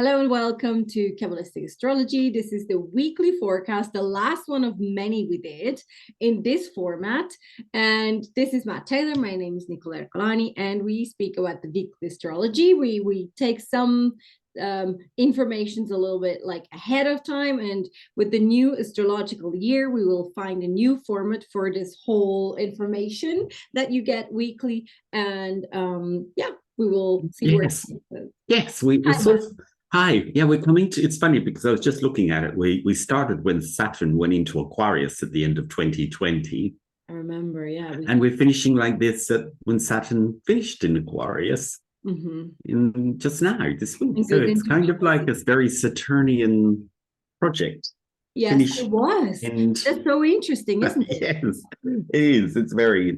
Hello and welcome to Kabbalistic Astrology. This is the weekly forecast, the last one of many we did in this format. And this is Matt Taylor. My name is Nicola Ercolani, and we speak about the weekly astrology. We take some informations a little bit like ahead of time, and with the new astrological year we will find a new format for this whole information that you get weekly, and we will see where we sort of. Hi, yeah, we're coming to, it's funny because I was just looking at it. We started when Saturn went into Aquarius at the end of 2020. I remember, yeah. And we're finishing like this when Saturn finished in Aquarius in just now, this week. So it's kind of like a very Saturnian project. Yes, it was. That's so interesting, isn't it? Yes, it is. It's very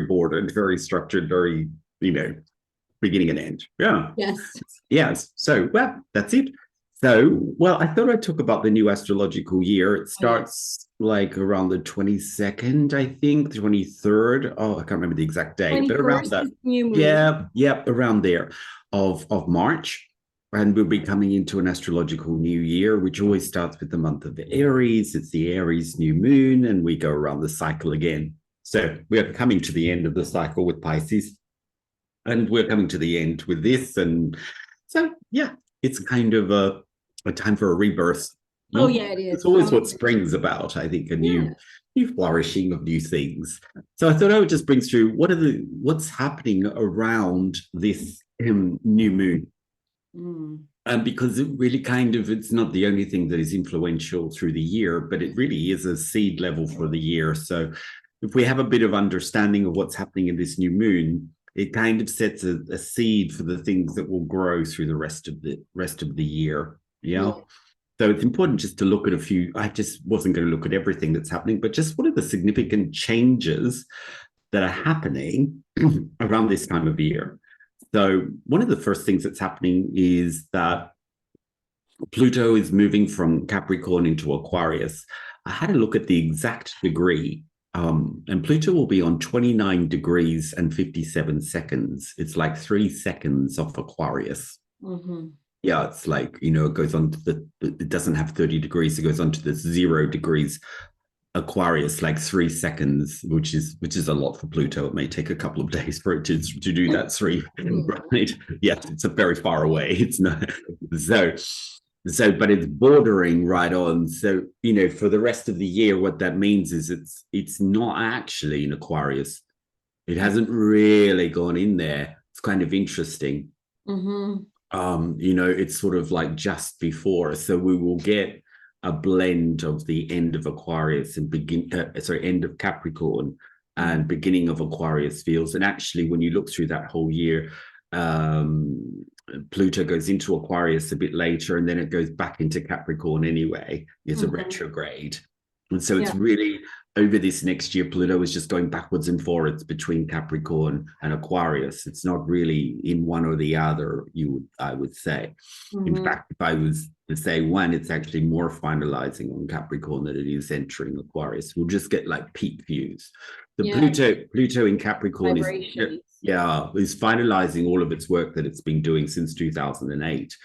bordered, very structured, very, beginning and end. Yeah. Yes. So, well, that's it. So, well, I thought I'd talk about the new astrological year. It starts like around the 22nd, I think, 23rd. Oh, I can't remember the exact date, but around that. Yeah, around there of March. And we'll be coming into an astrological new year, which always starts with the month of the Aries. It's the Aries new moon, and we go around the cycle again. So we are coming to the end of the cycle with Pisces. And we're coming to the end with this. And so, yeah, it's kind of a time for a rebirth. Oh, yeah, it is. It's always what spring's about, I think, a new flourishing of new things. So I thought I would just bring through what's happening around this new moon. Because it really it's not the only thing that is influential through the year, but it really is a seed level for the year. So if we have a bit of understanding of what's happening in this new moon, it kind of sets a seed for the things that will grow through the rest of the year. Yeah. So it's important just to look at a few. I just wasn't going to look at everything that's happening, but just what are the significant changes that are happening around this time of year. So one of the first things that's happening is that Pluto is moving from Capricorn into Aquarius. I had a look at the exact degree. And Pluto will be on 29 degrees and 57 seconds. It's like 3 seconds off Aquarius. Yeah, it's like, it goes on to it doesn't have 30 degrees. It goes on to the 0 degrees Aquarius, like 3 seconds, which is a lot for Pluto. It may take a couple of days for it to do that 3, right? Yes, it's very far away. It's not so, but it's bordering right on. So, for the rest of the year, what that means is it's not actually in Aquarius. It hasn't really gone in there. It's kind of interesting. It's sort of like just before. So we will get a blend of the end of Aquarius and end of Capricorn and beginning of Aquarius fields. And actually, when you look through that whole year, Pluto goes into Aquarius a bit later, and then it goes back into Capricorn anyway. It's a retrograde. And so it's really over this next year, Pluto is just going backwards and forwards between Capricorn and Aquarius. It's not really in one or the other, I would say. In fact, if I was to say one, it's actually more finalizing on Capricorn than it is entering Aquarius. We'll just get like peak views. Pluto in Capricorn is finalizing all of its work that it's been doing since 2008.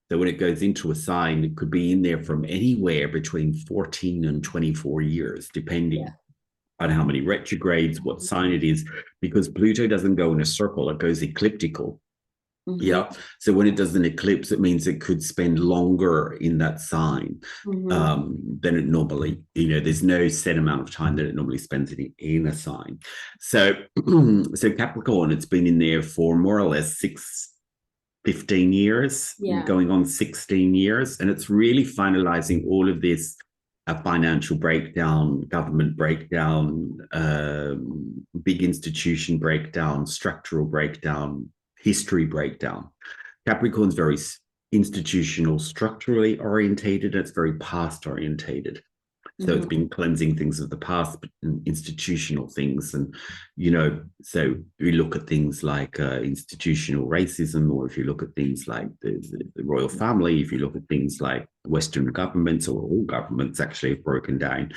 So when it goes into a sign, it could be in there from anywhere between 14 and 24 years, depending on how many retrogrades, what sign it is, because Pluto doesn't go in a circle, it goes ecliptical. Yeah. So when it does an eclipse, it means it could spend longer in that sign than it normally, there's no set amount of time that it normally spends in a sign. So Capricorn, it's been in there for more or less 15 years, going on 16 years. And it's really finalizing all of this financial breakdown, government breakdown, big institution breakdown, structural breakdown, history breakdown. Capricorn's very institutional, structurally orientated. It's very past orientated. So it's been cleansing things of the past, but institutional things. And, so we look at things like institutional racism, or if you look at things like the royal family, if you look at things like Western governments, or all governments actually have broken down.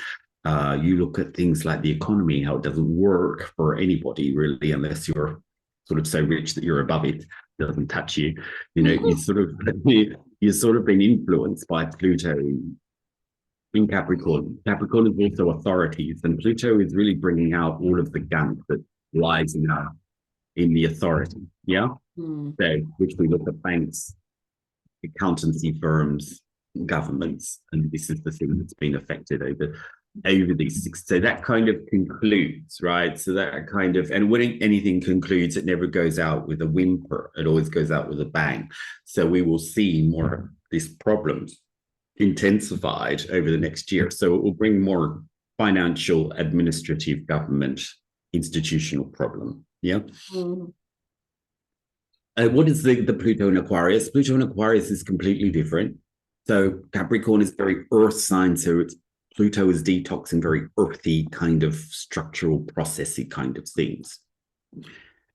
You look at things like the economy, how it doesn't work for anybody really, unless you're sort of so rich that you're above it, doesn't touch you. You know, you're sort of been influenced by Pluto in Capricorn. Capricorn is also authorities, and Pluto is really bringing out all of the gunk that lies in the authority. Yeah. So, which we look at banks, accountancy firms, governments, and this is the thing that's been affected over these six. So that kind of concludes, right? So that kind of, and when anything concludes, it never goes out with a whimper. It always goes out with a bang. So we will see more of these problems intensified over the next year. So it will bring more financial, administrative, government, institutional problem. Yeah. What is the Pluto in Aquarius? Pluto in Aquarius is completely different. So Capricorn is very earth sign. So Pluto is detoxing very earthy kind of structural, processy kind of things.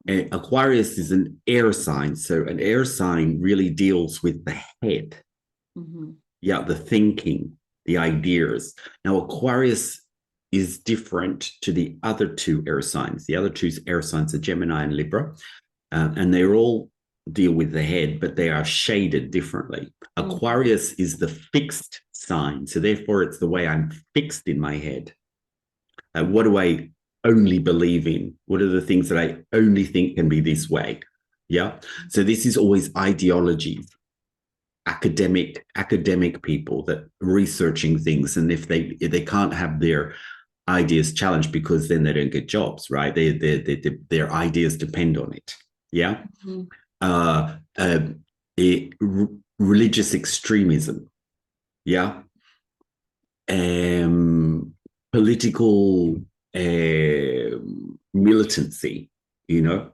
Aquarius is an air sign. So an air sign really deals with the head. Yeah, the thinking, the ideas. Now, Aquarius is different to the other two air signs. The other two air signs are Gemini and Libra, and they all deal with the head, but they are shaded differently. Aquarius is the fixed sign, so therefore it's the way I'm fixed in my head. What do I only believe in? What are the things that I only think can be this way? Yeah, so this is always ideologies. Academic people that are researching things, and if they can't have their ideas challenged, because then they don't get jobs, right? Their ideas depend on it. Yeah. Religious extremism. Yeah. Political militancy. You know,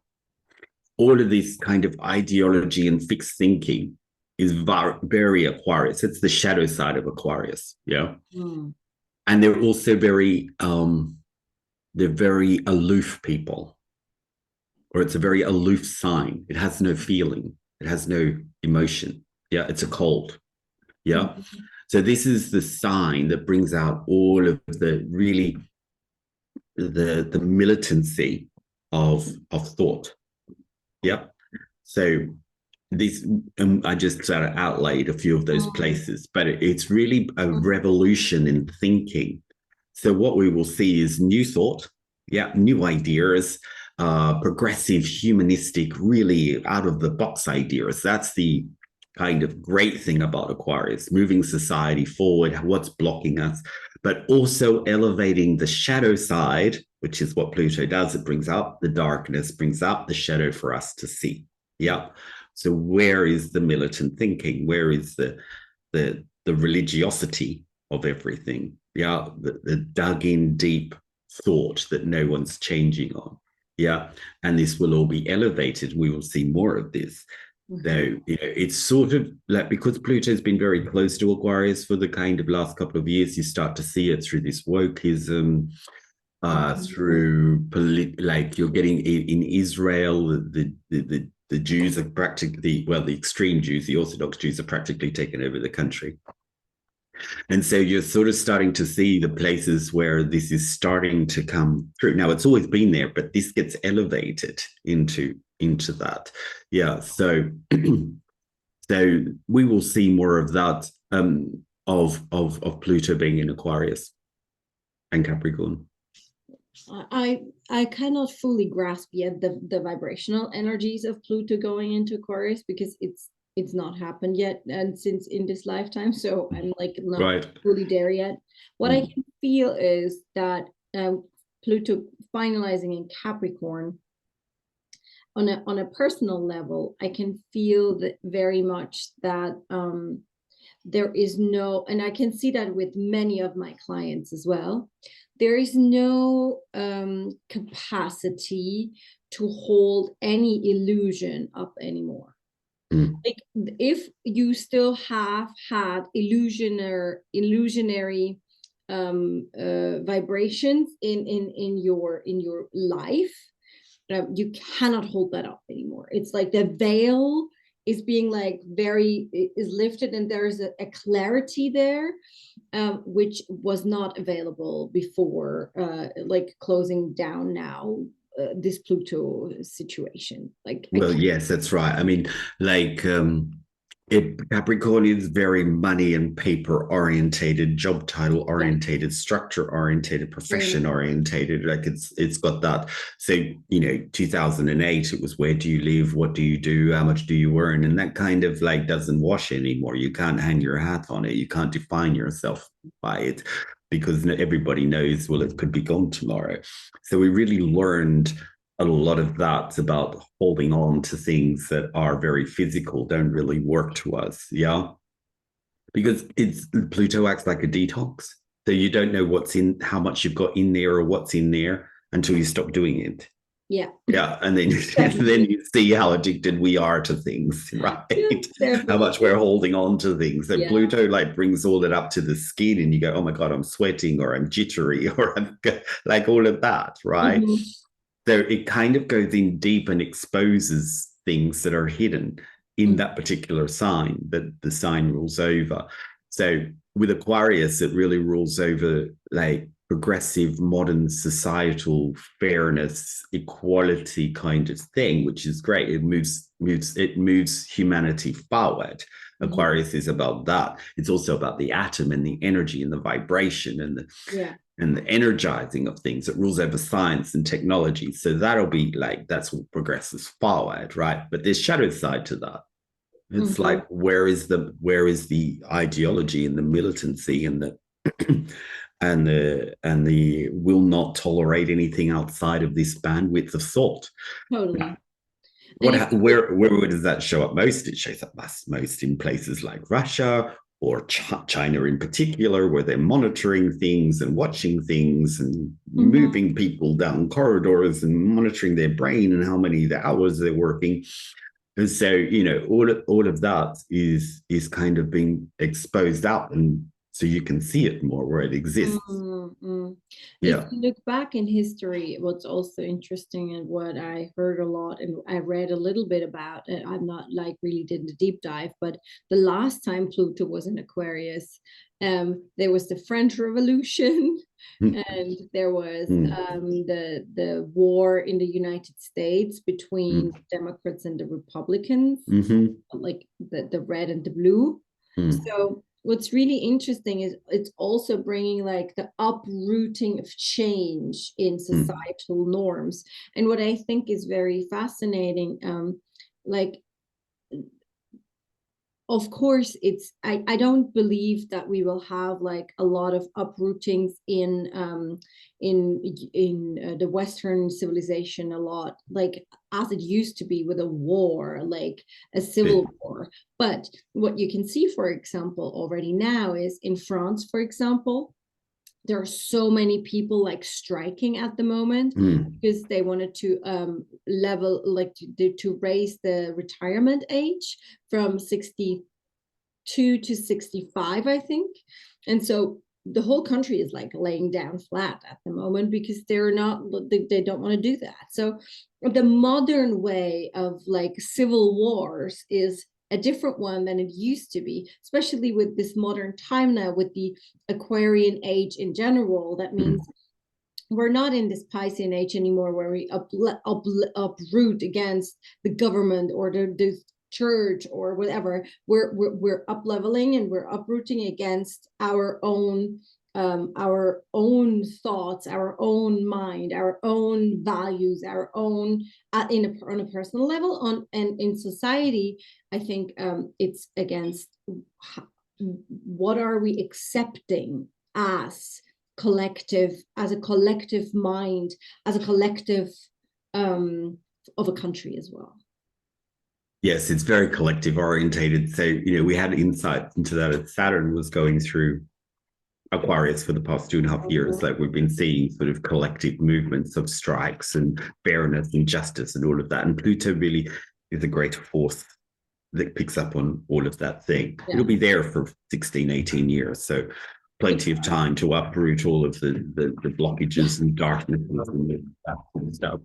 all of this kind of ideology and fixed thinking is very Aquarius. It's the shadow side of Aquarius. Yeah. And they're also very aloof people, or it's a very aloof sign. It has no feeling. It has no emotion. Yeah. It's a cold. Yeah. So this is the sign that brings out all of the really the militancy of thought. Yeah. So this, I just sort of outlaid a few of those places, but it's really a revolution in thinking. So what we will see is new thought, new ideas, progressive, humanistic, really out of the box ideas. That's the kind of great thing about Aquarius, moving society forward, what's blocking us, but also elevating the shadow side, which is what Pluto does. It brings out the darkness, brings out the shadow for us to see. Yeah. So where is the militant thinking? Where is the religiosity of everything? Yeah, the dug in deep thought that no one's changing on. Yeah, and this will all be elevated. We will see more of this. So, you know, it's sort of like, because Pluto's been very close to Aquarius for the kind of last couple of years, you start to see it through this wokeism, through like you're getting in Israel, the Jews are practically, well, the extreme Jews, the Orthodox Jews are practically taken over the country. And so you're sort of starting to see the places where this is starting to come through. Now, it's always been there, but this gets elevated into that. Yeah. So so we will see more of that, of Pluto being in Aquarius and Capricorn. I cannot fully grasp yet the vibrational energies of Pluto going into Aquarius, because it's not happened yet, and since in this lifetime, so I'm like not fully there yet. What I can feel is that Pluto finalizing in Capricorn, on a personal level, I can feel that very much that there is no, and I can see that with many of my clients as well, there is no capacity to hold any illusion up anymore. Like, if you still have had illusionary vibrations in your life, you cannot hold that up anymore. It's like the veil is being like is lifted, and there's a clarity there, which was not available before, like closing down now, this Pluto situation. Like, well, yes, that's right. I mean, like Capricorn is very money and paper orientated, job title orientated, structure orientated, profession orientated. Like it's got that. So 2008, it was where do you live, what do you do, how much do you earn, and that kind of like doesn't wash anymore. You can't hang your hat on it. You can't define yourself by it because everybody knows, well, it could be gone tomorrow. So we really learned a lot of that's about holding on to things that are very physical, don't really work to us. Yeah. Because Pluto acts like a detox. So you don't know what's in, how much you've got in there or what's in there until you stop doing it. Yeah. Yeah. And then, then you see how addicted we are to things, right? How much we're holding on to things. So Pluto like brings all that up to the skin and you go, oh my God, I'm sweating or I'm jittery or I'm like all of that, right? Mm-hmm. So it kind of goes in deep and exposes things that are hidden in that particular sign that the sign rules over. So with Aquarius, it really rules over like progressive, modern, societal fairness, equality kind of thing, which is great. It moves humanity forward. Aquarius is about that. It's also about the atom and the energy and the vibration and the energizing of things. It rules over science and technology. So that'll be like, that's what progresses forward, right? But there's shadow side to that. It's like, where is the ideology and the militancy and the and the will not tolerate anything outside of this bandwidth of thought? Totally. Where does that show up most? It shows up most in places like Russia or China in particular, where they're monitoring things and watching things and moving people down corridors and monitoring their brain and how many hours they're working. And so, all of that is kind of being exposed out, and so you can see it more where it exists. If you look back in history, what's also interesting and what I heard a lot and I read a little bit about, and I'm not like really did a deep dive, but the last time Pluto was in Aquarius, there was the French Revolution, and there was the war in the United States between Democrats and the Republicans, like the red and the blue. So what's really interesting is it's also bringing like the uprooting of change in societal norms. And what I think is very fascinating, of course, I don't believe that we will have like a lot of uprootings in the Western civilization a lot, like as it used to be with a war, like a civil war. But what you can see, for example, already now is in France, for example, there are so many people like striking at the moment because they wanted to to raise the retirement age from 62 to 65, I think. And so the whole country is like laying down flat at the moment because they don't want to do that. So the modern way of like civil wars is a different one than it used to be, especially with this modern time now, with the Aquarian age in general. That means we're not in this Piscean age anymore where we uproot against the government or the church or whatever. We're up leveling and we're uprooting against our own thoughts, our own mind, our own values, our own on a personal level, and in society. I think it's against what are we accepting as a collective mind, as a collective of a country as well. Yes, it's very collective orientated. So, we had insight into that as Saturn was going through Aquarius for the past 2.5 years. Like we've been seeing sort of collective movements of strikes and fairness and justice and all of that. And Pluto really is a great force that picks up on all of that thing. Yeah. It'll be there for 16, 18 years. So plenty of time to uproot all of the blockages and darkness and that stuff.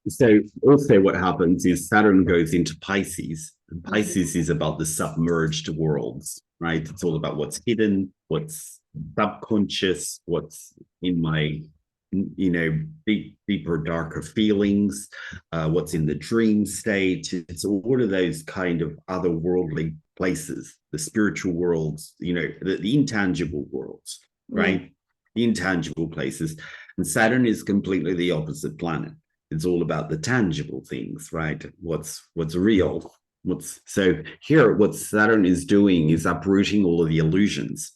So also what happens is Saturn goes into Pisces. And Pisces is about the submerged worlds, right? It's all about what's hidden, what's subconscious, what's in my deeper, darker feelings, what's in the dream state. It's all of those kind of otherworldly places, the spiritual worlds, the intangible worlds, right? The intangible places. And Saturn is completely the opposite planet. It's all about the tangible things, right? What's real. So here, what Saturn is doing is uprooting all of the illusions.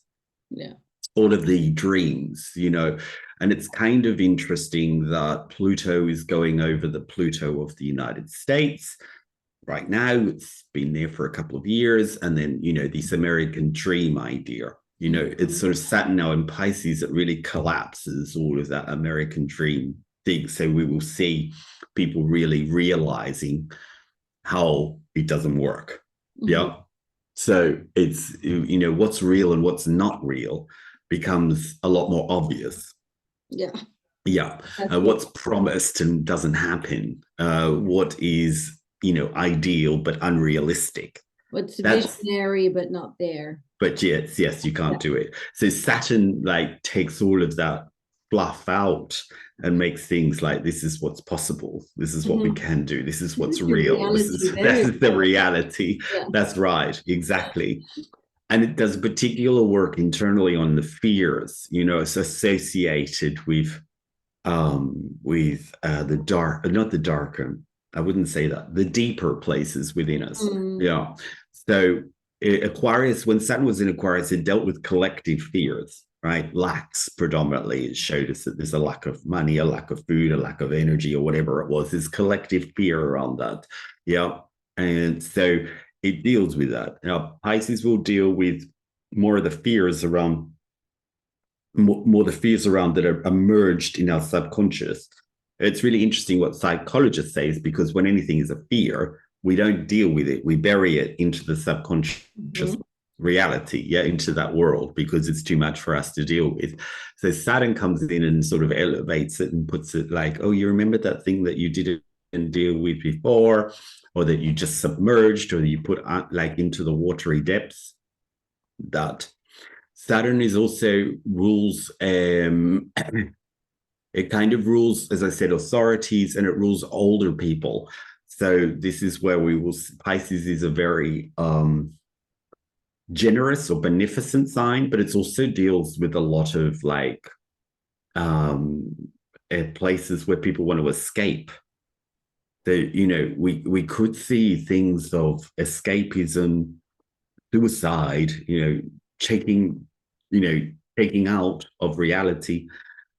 Yeah. All of the dreams, and it's kind of interesting that Pluto is going over the Pluto of the United States right now. It's been there for a couple of years. And then, this American dream idea, it's sort of Saturn now in Pisces. It really collapses all of that American dream thing. So we will see people really realizing how it doesn't work. Yeah. So it's, what's real and what's not real becomes a lot more obvious. Yeah. What's promised and doesn't happen. What is, ideal but unrealistic. What's visionary but not there. But yes, you can't do it. So Saturn takes all of that fluff out and makes things like, this is what's possible. This is what we can do. This is what's real. That's the reality. Yeah. That's right. Exactly. And it does particular work internally on the fears, it's associated with the dark, not the darker, I wouldn't say that, the deeper places within us. Yeah. So Aquarius, when Saturn was in Aquarius, it dealt with collective fears, right? Lacks predominantly. It showed us that there's a lack of money, a lack of food, a lack of energy, or whatever it was. There's collective fear around that. Yeah. And so it deals with that. Now, Pisces will deal with more of the fears around, more the fears around that are emerged in our subconscious. It's really interesting what psychologists say, is because when anything is a fear, we don't deal with it. We bury it into the subconscious reality, into that world, because it's too much for us to deal with. So Saturn comes in and sort of elevates it and puts it like, oh, you remember that thing that you didn't deal with before, or that you just submerged, or that you put into the watery depths. That Saturn is also rules, it kind of rules, as I said, authorities, and it rules older people. So this is where Pisces is a very generous or beneficent sign, but it also deals with a lot of places where people want to escape. We could see things of escapism, suicide, taking out of reality,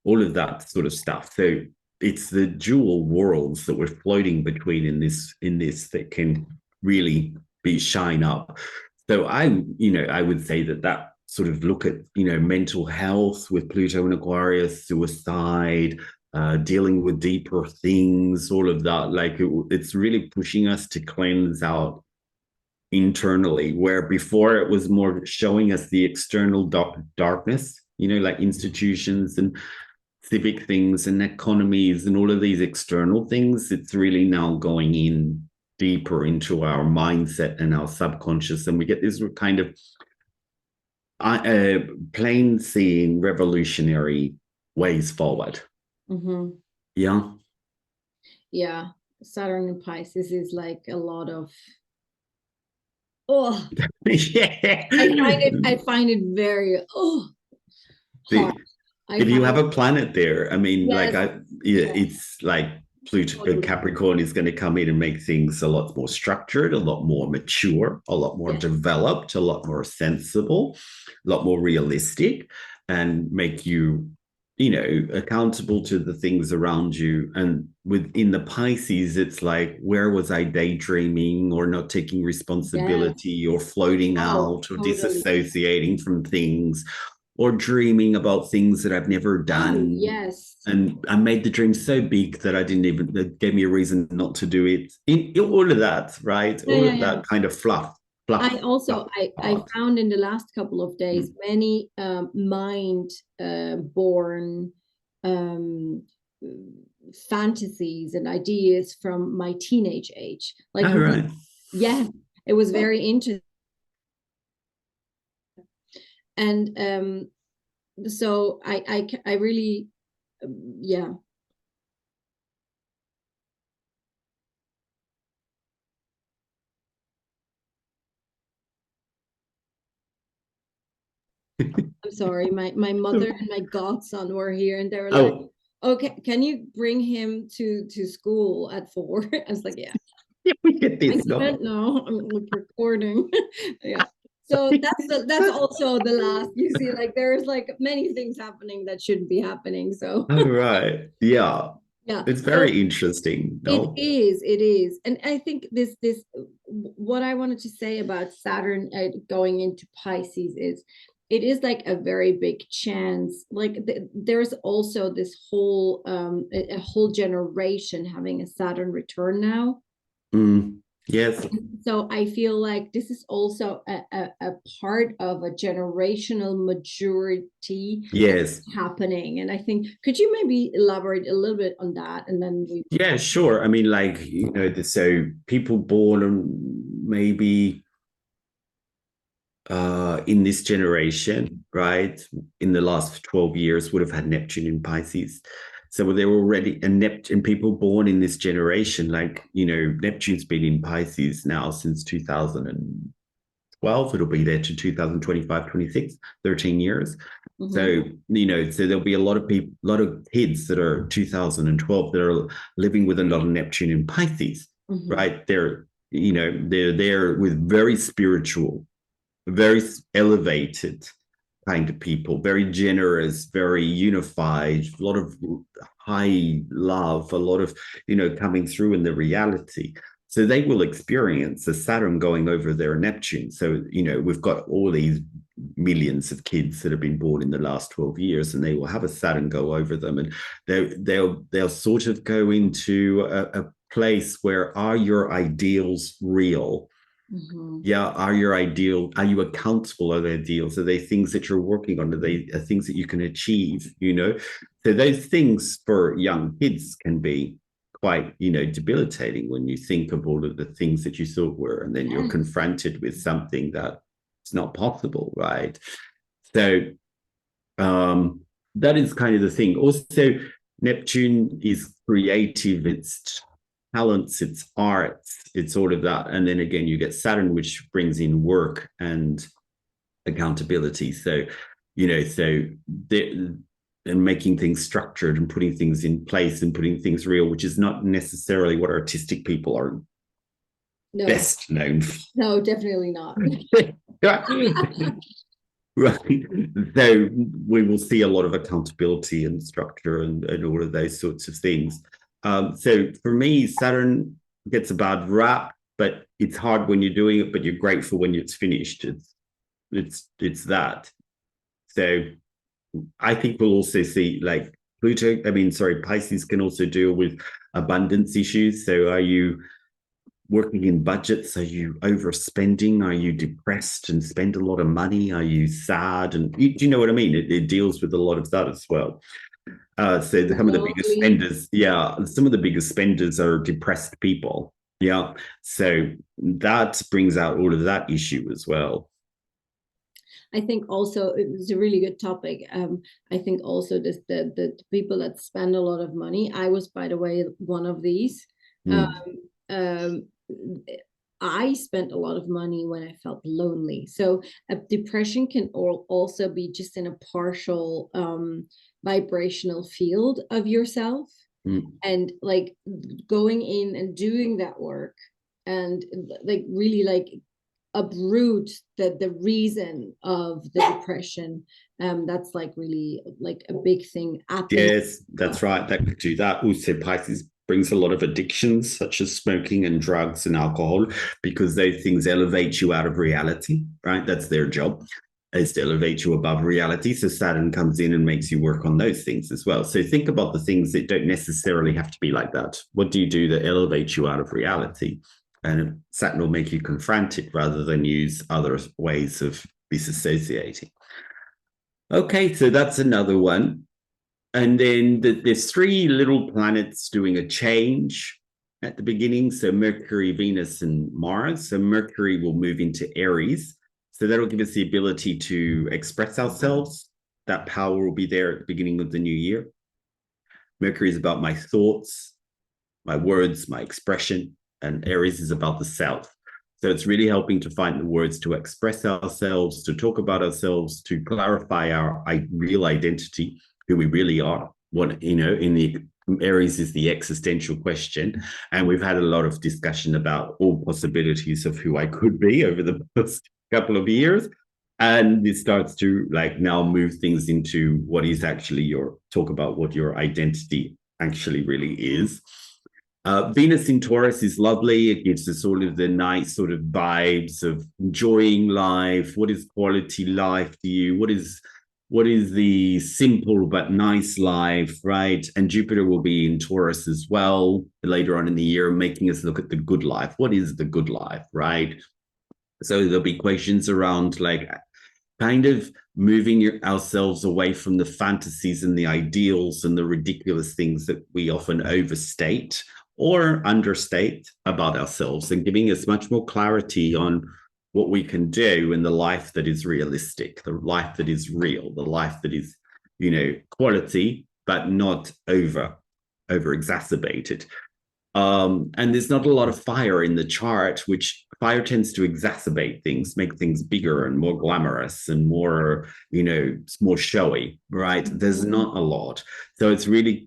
all of that sort of stuff. So it's the dual worlds that we're floating between in this that can really shine up. So I would say that sort of look at, mental health with Pluto and Aquarius, suicide, dealing with deeper things, all of that, it's really pushing us to cleanse out internally, where before it was more showing us the external darkness, like institutions and civic things and economies and all of these external things. It's really now going in deeper into our mindset and our subconscious, and we get this kind of plain seeing revolutionary ways forward. Yeah Saturn in Pisces is like a lot of yeah. I find it very hard. If you have a planet there, I mean, yes. It's like Pluto, Capricorn is going to come in and make things a lot more structured, a lot more mature, a lot more developed, a lot more sensible, a lot more realistic, and make you, accountable to the things around you. And within the Pisces, it's like, where was I daydreaming or not taking responsibility or floating out or disassociating from things, or dreaming about things that I've never done. Yes. And I made the dream so big that it gave me a reason not to do it. All of that, right? All of that kind of fluff. I found in the last couple of days many mind born fantasies and ideas from my teenage age. It was very interesting. And so I really yeah. I'm sorry, my mother and my godson were here, and they were like, Oh, "Okay, can you bring him to school at 4?" I was like, "Yeah, yeah, we get I this. No. can't. No, I'm like recording." Yeah. So that's also the last. You see, like there's like many things happening that shouldn't be happening. So Oh, right. Yeah. yeah. It's So very interesting. it No. is, it is. And I think this what I wanted to say about Saturn going into Pisces is it is like a very big chance. Like there's also this whole a whole generation having a Saturn return now. Mm, yes. So I feel like this is also a part of a generational majority Yes. happening. And I think, could you maybe elaborate a little bit on that? And then we Yeah, sure. I mean, like, you know, so people born on maybe in this generation, right, in the last 12 years would have had Neptune in Pisces. So they were already a Neptune people born in this generation, like, you know, Neptune's been in Pisces now since 2012. It'll be there to 2025, 26, 13 years. So, you know, so there'll be a lot of people, a lot of kids that are 2012 that are living with a lot of Neptune in Pisces, right? They're, you know, they're there with very spiritual, very elevated kind of people, very generous, very unified, a lot of high love, a lot of, you know, coming through in the reality. So they will experience the Saturn going over their Neptune. So, you know, we've got all these millions of kids that have been born in the last 12 years, and they will have a Saturn go over them, and they'll sort of go into a place where, are your ideals real? Yeah, are you accountable? Are they ideals? Are they things that you're working on? Are they things that you can achieve? You know, so those things for young kids can be quite, you know, debilitating when you think of all of the things that you thought were, and then you're confronted with something that it's not possible, right? So that is kind of the thing. Also, Neptune is creative, it's talents, it's arts, it's all of that. And then again, you get Saturn, which brings in work and accountability. So, you know, and making things structured and putting things in place and putting things real, which is not necessarily what artistic people are best known for. No, definitely not. Right. So we will see a lot of accountability and structure and all of those sorts of things. So for me, Saturn gets a bad rap, but it's hard when you're doing it, but you're grateful when it's finished. It's that. So I think we'll also see like Pisces can also deal with abundance issues. So are you working in budgets? Are you overspending? Are you depressed and spend a lot of money? Are you sad? And do you know what I mean? It deals with a lot of that as well. So some of the biggest spenders, some of the biggest spenders are depressed people. Yeah. So that brings out all of that issue as well. I think also it's a really good topic. I think also the people that spend a lot of money. I was, by the way, one of these. Um, I spent a lot of money when I felt lonely. So depression can also be just in a partial vibrational field of yourself. And like going in and doing that work and like really like uproot the reason of the depression. That's like really like a big thing at yes, that's right. That could do that. Also, Pisces brings a lot of addictions such as smoking and drugs and alcohol, because those things elevate you out of reality, right? That's their job, is to elevate you above reality. So Saturn comes in and makes you work on those things as well. So think about the things that don't necessarily have to be like that. What do you do that elevates you out of reality? And Saturn will make you confront it rather than use other ways of disassociating. Okay, so that's another one. And then there's three little planets doing a change at the beginning. So Mercury, Venus, and Mars. So Mercury will move into Aries. So that'll give us the ability to express ourselves. That power will be there at the beginning of the new year. Mercury is about my thoughts, my words, my expression, and Aries is about the self. So it's really helping to find the words to express ourselves, to talk about ourselves, to clarify our real identity, who we really are. What, in the Aries is the existential question. And we've had a lot of discussion about all possibilities of who I could be over the past couple of years. And it starts to now move things into what is actually talk about what your identity actually really is. Venus in Taurus is lovely. It gives us sort of the nice sort of vibes of enjoying life. What is quality life to you? What is the simple but nice life, right? And Jupiter will be in Taurus as well later on in the year, making us look at the good life. What is the good life, right? So there'll be questions around kind of moving ourselves away from the fantasies and the ideals and the ridiculous things that we often overstate or understate about ourselves, and giving us much more clarity on what we can do in the life that is realistic, the life that is real, the life that is, quality, but not over exacerbated. And there's not a lot of fire in the chart, which fire tends to exacerbate things, make things bigger and more glamorous and more, more showy, right? There's not a lot. So it's really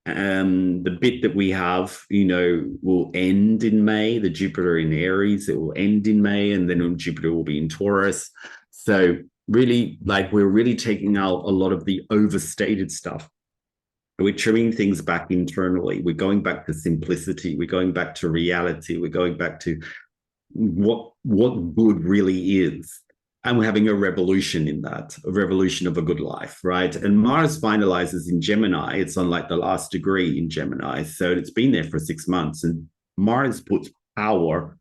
the bit that we have, will end in May. The Jupiter in Aries, it will end in May, and then Jupiter will be in Taurus. So really, we're really taking out a lot of the overstated stuff. We're trimming things back internally. We're going back to simplicity. We're going back to reality. We're going back to what good really is. And we're having a revolution in that, a revolution of a good life, right? And Mars finalizes in Gemini. It's on the last degree in Gemini. So it's been there for 6 months. And Mars puts power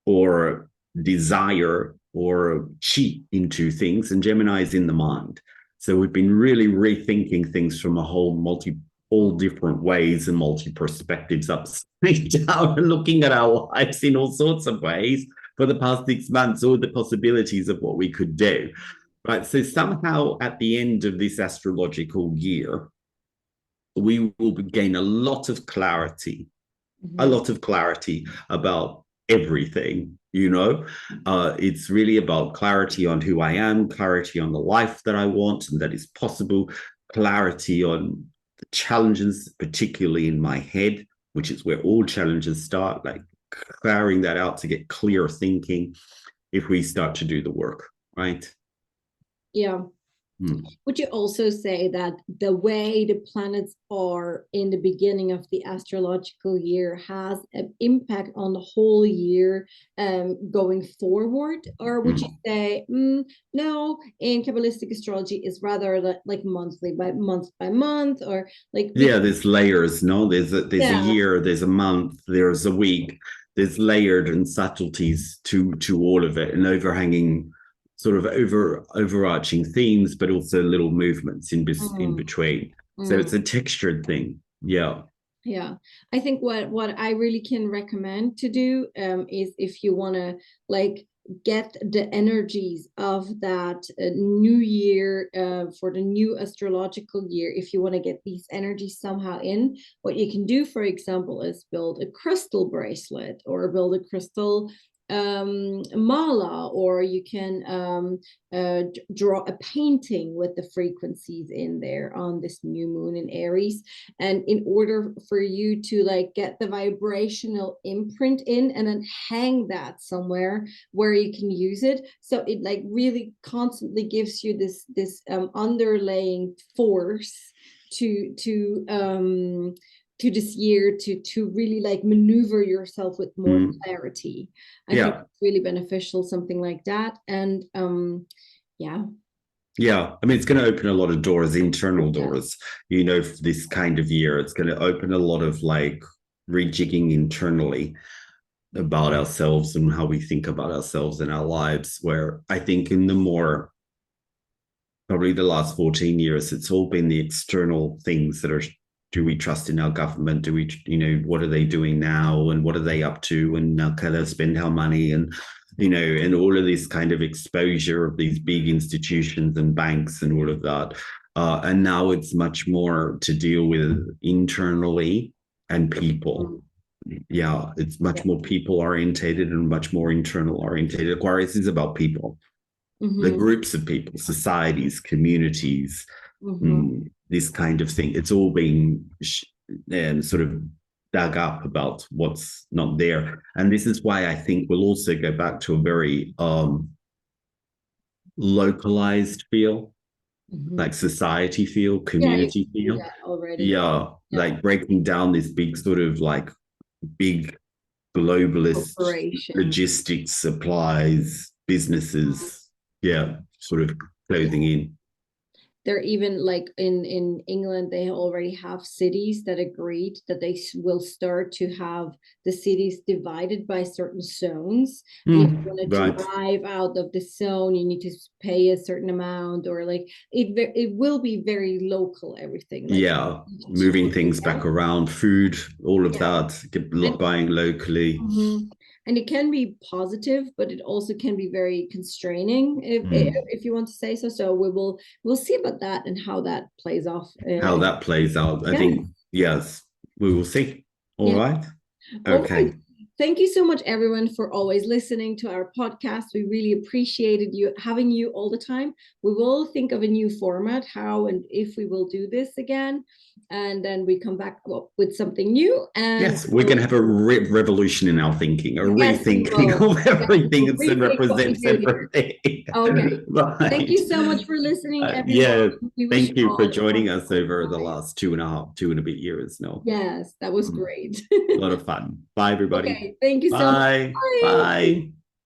or desire or cheat into things. And Gemini is in the mind. So we've been really rethinking things from all different ways and multi-perspectives upside down and looking at our lives in all sorts of ways for the past 6 months, all the possibilities of what we could do. Right. So somehow at the end of this astrological year, we will gain a lot of clarity, about everything. It's really about clarity on who I am, clarity on the life that I want and that is possible, clarity on the challenges, particularly in my head, which is where all challenges start, clearing that out to get clear thinking if we start to do the work, right? Yeah. Would you also say that the way the planets are in the beginning of the astrological year has an impact on the whole year going forward? Or would you say, no, in Kabbalistic astrology is rather monthly by month, or there's layers, no? There's a year, there's a month, there's a week, there's layered and subtleties to all of it, and overhanging sort of overarching themes, but also little movements in between. So it's a textured thing. Yeah. I think what I really can recommend to do is, if you want to get the energies of that new year for the new astrological year, if you want to get these energies somehow in, what you can do, for example, is build a crystal bracelet or build a crystal mala, or you can draw a painting with the frequencies in there on this new moon in Aries. And in order for you to get the vibrational imprint in, and then hang that somewhere where you can use it, so it really constantly gives you this underlying force to this year to really maneuver yourself with more clarity. I think it's really beneficial, something like that. And I mean, it's going to open a lot of doors, internal doors, for this kind of year. It's going to open a lot of rejigging internally about ourselves and how we think about ourselves in our lives, where I think in probably the last 14 years, it's all been the external things that are, do we trust in our government? Do we, what are they doing now? And what are they up to? And now can they spend our money? And, and all of this kind of exposure of these big institutions and banks and all of that. And now it's much more to deal with internally and people. Yeah, it's much more people orientated and much more internal orientated. Aquarius is about people, the groups of people, societies, communities, this kind of thing. It's all being sort of dug up about what's not there. And this is why I think we'll also go back to a very localized feel, like society feel, community feel. Yeah, like breaking down this big sort of like big globalist logistics, supplies, businesses, sort of closing in. They're even like in England, they already have cities that agreed that they will start to have the cities divided by certain zones. And if you want to drive out of the zone, you need to pay a certain amount, or like it will be very local, everything. Like, moving things back around, food, all of that, buying locally. And it can be positive, but it also can be very constraining, if you want to say so. So we'll see about that and how that plays off. How that plays out. I think, yes, we will see. All right. Okay. Right. Thank you so much, everyone, for always listening to our podcast. We really appreciated having you all the time. We will think of a new format, how and if we will do this again. And then we come back with something new. And yes, we're going to have a revolution in our thinking, a rethinking of everything that represents everything. Okay. Right. Thank you so much for listening, everyone. Thank you for joining us over the last 2 and a bit years now. Yes, that was great. A lot of fun. Bye, everybody. Okay, thank you so much. Bye. Bye.